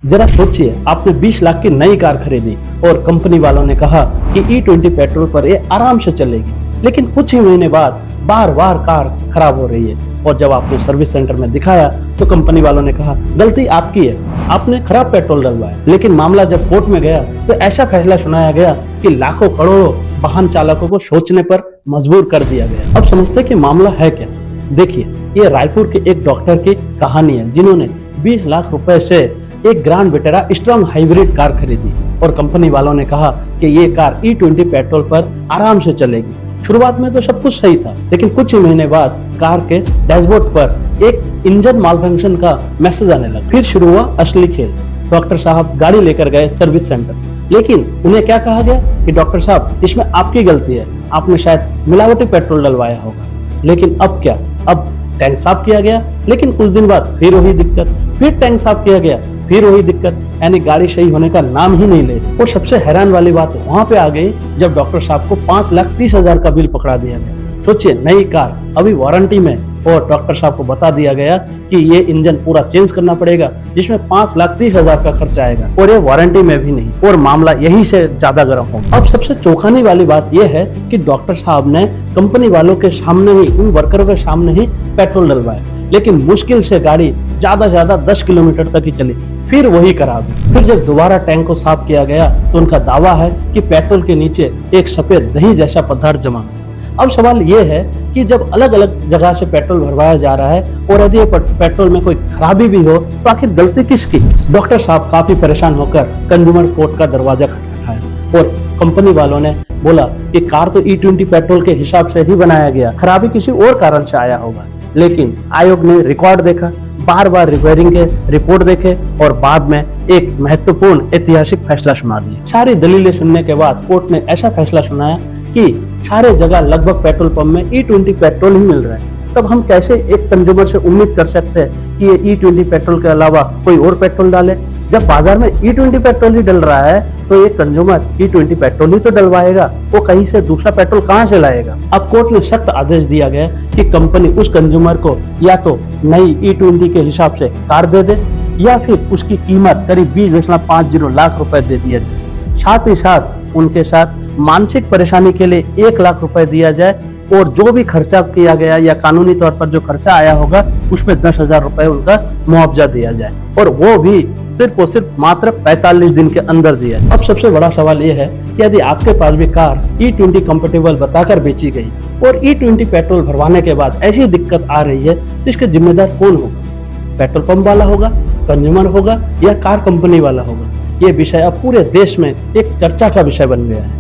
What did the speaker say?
जरा सोचिए, आपने 20 लाख की नई कार खरीदी और कंपनी वालों ने कहा कि E20 पेट्रोल पर ये आराम से चलेगी, लेकिन कुछ ही महीने बाद बार बार कार खराब हो रही है। और जब आपने सर्विस सेंटर में दिखाया तो कंपनी वालों ने कहा गलती आपकी है, आपने खराब पेट्रोल डलवाया। लेकिन मामला जब कोर्ट में गया तो ऐसा फैसला सुनाया गया कि लाखों करोड़ों वाहन चालकों को सोचने पर मजबूर कर दिया गया। अब समझते कि मामला है क्या। देखिए, ये रायपुर के एक डॉक्टर की कहानी है जिन्होंने 20 लाख रुपए से एक grand Vitara strong hybrid car खरीदी और कंपनी वालों ने कहा कि ये कार E20 पेट्रोल पर आराम से चलेगी। शुरुआत में तो सब कुछ सही था, लेकिन कुछ ही महीने बाद कार के डैशबोर्ड पर एक इंजन मालफंक्शन का मैसेज आने लगा। फिर शुरू हुआ असली खेल। डॉक्टर साहब गाड़ी लेकर गए सर्विस सेंटर, लेकिन उन्हें क्या कहा गया कि डॉक्टर साहब इसमें आपकी गलती है, आपने शायद मिलावटी पेट्रोल डलवाया होगा। लेकिन अब क्या, अब टैंक साफ किया गया, लेकिन कुछ दिन बाद फिर वही दिक्कत, फिर टैंक साफ किया गया, फिर वही दिक्कत, यानी गाड़ी सही होने का नाम ही नहीं ले। और सबसे हैरान वाली बात वहां पे आ गई जब डॉक्टर साहब को 5,30,000 का बिल पकड़ा दिया गया। सोचिए, नई कार अभी वारंटी में और डॉक्टर साहब को बता दिया गया कि ये इंजन पूरा चेंज करना पड़ेगा जिसमें 5,30,000 का खर्चा आएगा और ये वारंटी में भी नहीं, और मामला यही से ज्यादा गर्म हो। अब सबसे चौंकाने वाली बात यह है कि डॉक्टर साहब ने कंपनी वालों के सामने ही, उन वर्करों के सामने ही पेट्रोल डलवाया, लेकिन मुश्किल से गाड़ी ज्यादा 10 किलोमीटर तक ही चली, फिर वही खराब है। फिर जब दोबारा टैंक को साफ किया गया तो उनका दावा है कि पेट्रोल के नीचे एक सफेद दही जैसा पदार्थ जमा है। अब सवाल ये है कि जब अलग अलग जगह से पेट्रोल भरवाया जा रहा है और यदि पेट्रोल में कोई खराबी भी हो तो आखिर गलती किसकी? डॉक्टर साहब काफी परेशान होकर कंज्यूमर कोर्ट का दरवाजा खटखटाया और कंपनी वालों ने बोला कि कार तो E20 पेट्रोल के हिसाब से ही बनाया गया, खराबी किसी और कारण से आया होगा। लेकिन आयोग ने रिकॉर्ड देखा, बार बार रिपेयरिंग के रिपोर्ट देखे और बाद में एक महत्वपूर्ण ऐतिहासिक फैसला सुना दिया। सारी दलीलें सुनने के बाद कोर्ट ने ऐसा फैसला सुनाया कि सारे जगह लगभग पेट्रोल पंप में E20 पेट्रोल ही मिल रहा है। तब हम कैसे एक कंज्यूमर से उम्मीद कर सकते हैं कि ये E20 पेट्रोल के अलावा कोई और पेट्रोल डाले? जब बाजार में E20 पेट्रोल ही डल रहा है तो एक कंज्यूमर E20 पेट्रोल ही तो डलवाएगा, वो कहीं से दूसरा पेट्रोल कहां से लाएगा? अब कोर्ट ने सख्त आदेश दिया गया कि कंपनी उस कंज्यूमर को या तो नई E20 के हिसाब से कार दे दे या फिर उसकी कीमत करीब 20.50 लाख रुपए दे दिया जाए। साथ ही साथ उनके साथ मानसिक परेशानी के लिए 1 लाख रुपए दिया जाए और जो भी खर्चा किया गया या कानूनी तौर पर जो खर्चा आया होगा उसमें 10,000 रुपए उनका मुआवजा दिया जाए, और वो भी सिर्फ और सिर्फ मात्र 45 दिन के अंदर दिया जाए। अब सबसे बड़ा सवाल ये है कि यदि आपके पास भी कार E20 कंपैटिबल बताकर बेची गई और E20 पेट्रोल भरवाने के बाद ऐसी दिक्कत आ रही है तो इसके जिम्मेदार कौन होगा? पेट्रोल पंप वाला होगा, कंज्यूमर होगा या कार कंपनी वाला होगा? ये विषय अब पूरे देश में एक चर्चा का विषय बन गया है।